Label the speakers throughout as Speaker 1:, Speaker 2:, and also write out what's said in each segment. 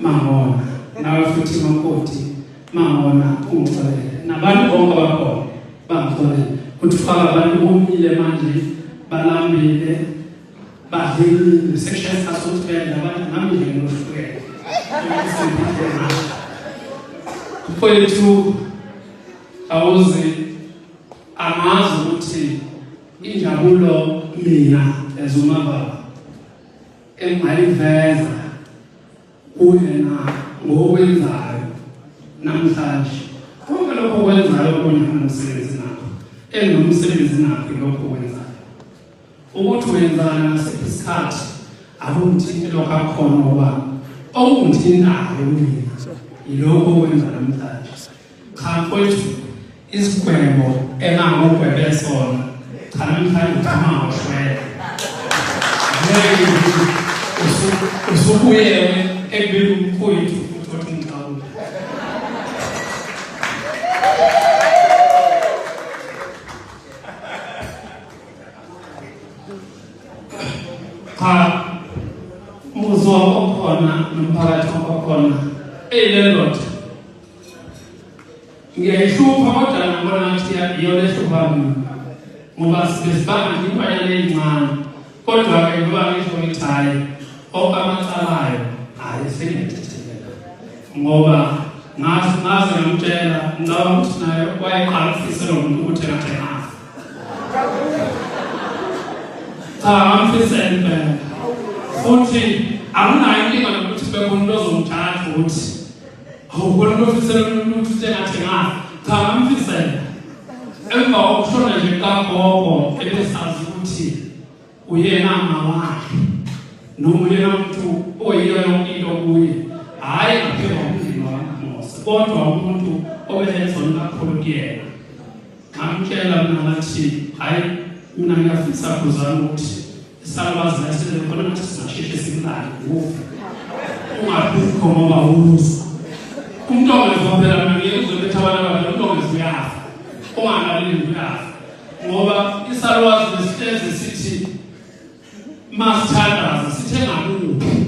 Speaker 1: mangona nawe futhi makoti mangona ungixolele nabantu bonke abakhona bangixolele kuthiwa abantu bomile manje balambile badlile section sasothela abantu ngamile ngohlukene kwethu awuze amazi ukuthi injabulo mina ezumababa engayiveza kuyena ngokwenzayo namhlanje konke lokho kwenzayo kunomsebenzi nakho enomsebenzi nakho lokho kwenzayo ukuthi wenzana ngasiphi isikhathi akungithi lokho akhona ngoba okungithintayo mina yilokho kwenza namhlanje cha kwethu isigwebo engangogwebe sona cha namhlanje uthama ngoshwele usubuyewe ekubili umfowethu futhi ngixawula cha muzwa okhona nomphakathi okhona eyilelodwa ngiyayihlupa kodwa ngibona ngathi iyona ehlupha mina ngoba sibesibanga impayana encane kodwa ke ngoba ngisho ngithayi okwamatsalayo ayisengethethela ngoba ngazi ngamtshela ngicabanga ukuthi naye wayeqala ufise lo muntu ukuthi ngathena amfise impela futhi akunayo inkinga nokuthi bekhona ozomthatha ukuthi awubona ufise lo muntu ukuthi ngathena cha amfise emva kokushona nje kagogo ebesazi ukuthi uyena mawakhe noma uyena umuntu oyilo yonke into kuye hayi ngaphela umndeni wakaMose kodwa umuntu obelezona kakhulu kuyena ngamtshela mina ngathi hayi mina ngiyafisa kuzama ukuthi isalwazi lasenze khona ukuthi sinasheshe simlane ngoba ungabikho ngoba uza umuntu ongezwa phela mina ngiyezobetha abantu umuntu ongezwa uyafa ungangalini uyafa ngoba isalwazi lesihlezi sithi masithandaza sithenga kuphi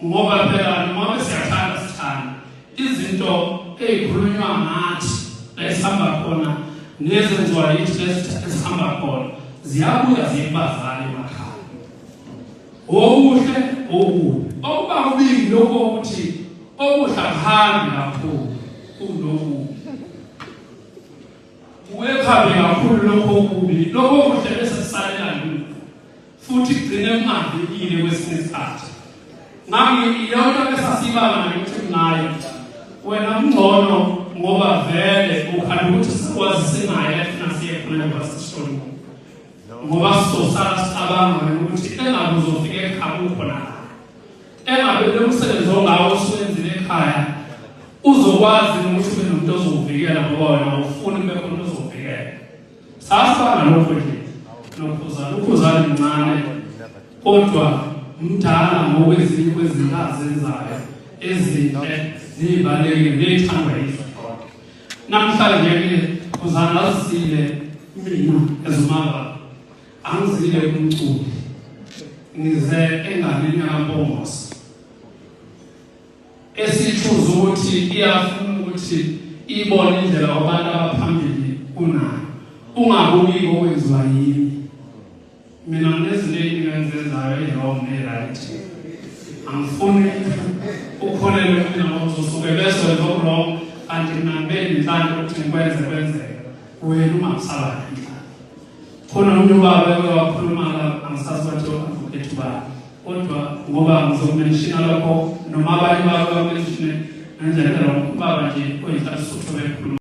Speaker 1: ngoba phela noma siyathanda sithanda izinto ezikhulunywa ngathi la isihamba khona nezenziwa yithi lesihamba khona ziyabuya ziyibazana emakhaya okuhle okubi okuba kubili lokho ukuthi okuhle akuhambi kakhulu kulokhu uwephambi kakhulu lokho okubi lokho kuhle bese kusalela lutho futhi kugcine kungavikile kwesinye isikhathi iyona besasibanga nokuthi nayo wena mngcono ngoba vele ukhanda ukuthi sikwazi singaye efuna siye khona basishoni ngoba sisosala sicabanga ukuthi engabe uzofika ekhaya ukhona engabe lo msebenzi ongawo uswenzile ekhaya uzokwazi ukuthi ube nomuntu ozokuvikela ngoba wena ufuna kube khona ozokuvikela sasibanga lokho nje nokhuzana incane kodwa mdala ngokwezinye kwezinkazi ezayo ezinhle zibaleke nezithandwa yizona namhlanje ke khuzana asile mina ezimanga angizile kumculo ngize enganeni kaMpongose esithuza ukuthi iyafuna ukuthi ibone indlela abantu abaphambili kunayo ungaboni okwenziwa yini mina nginezinto engizenzayo e-wrong ne-right angifuni ukholelwe mina ngokuzosuke bese wrong kanti mina ngibe nenhlanhla ukuthi kwenzeka wena ungakusala enhlanhla khona umuntu ubaba wakhuluma angisazi bathi advocate ba kodwa ngoba ngizokumenshina lokho noma abanye babo bamenshine ngendlela ubaba nje oyinhlanhla sokuthi bekhuluma